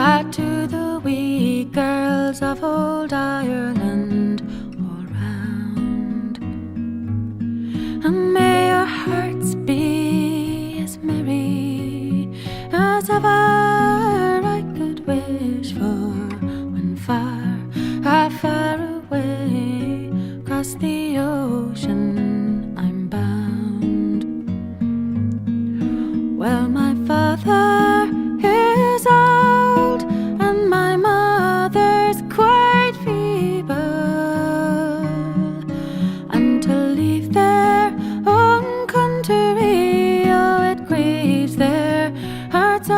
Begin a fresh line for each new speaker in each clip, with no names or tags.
to the wee girls of old Ireland all round. And may your hearts be as merry as ever I could wish for, when far, far away across the ocean I'm bound. Well, my father is old and my mother's quite feeble, and to leave their own country, oh, it grieves their hearts sore,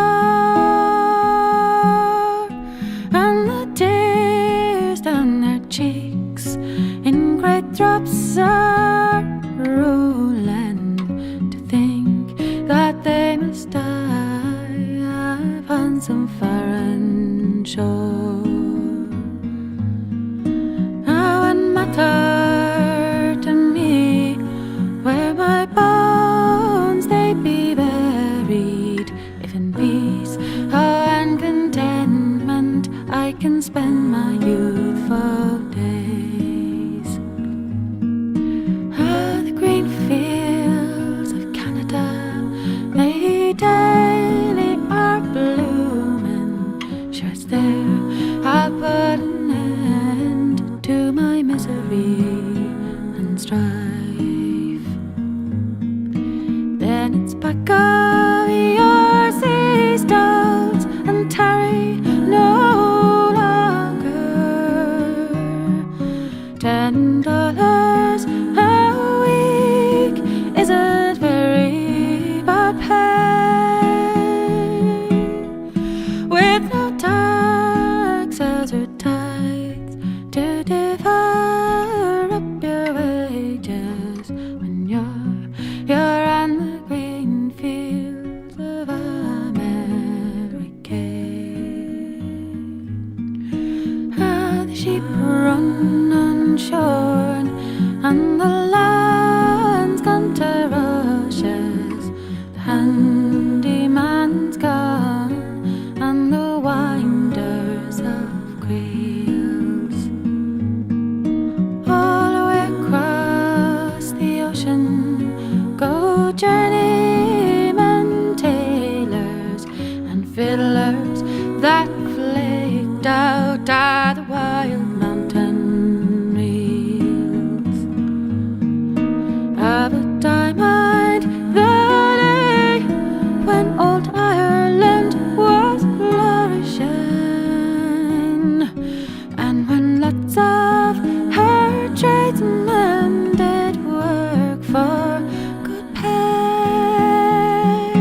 and the tears down their cheeks in great drops are rolling, to think that they must die upon some foreign shore. Now it matter to me where my bones they be buried, if in peace and contentment I can spend my youthful days. The green fields of Canada, they daily are blooming. Sure, it's there I'll put an end to my misery and strife. Then it's back of your sea stalls and tarry no longer. $10 a week isn't very bad pay, with no taxes or tithes to devour up your wages, when you're on the green fields of America. The sheep run unshorn and the land's gone to rushes, the handyman's gone and the winders of creels. All the way across the ocean go journeymen, tailors and fiddlers that flaked out are the wild mountain reels. But I mind the day when old Ireland was flourishing, and when lots of her tradesmen did work for good pay.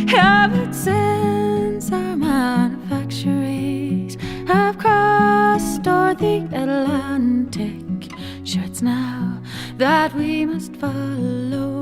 Yeah, but since our manufactories have crossed o'er the Atlantic, sure, it's now that we must follow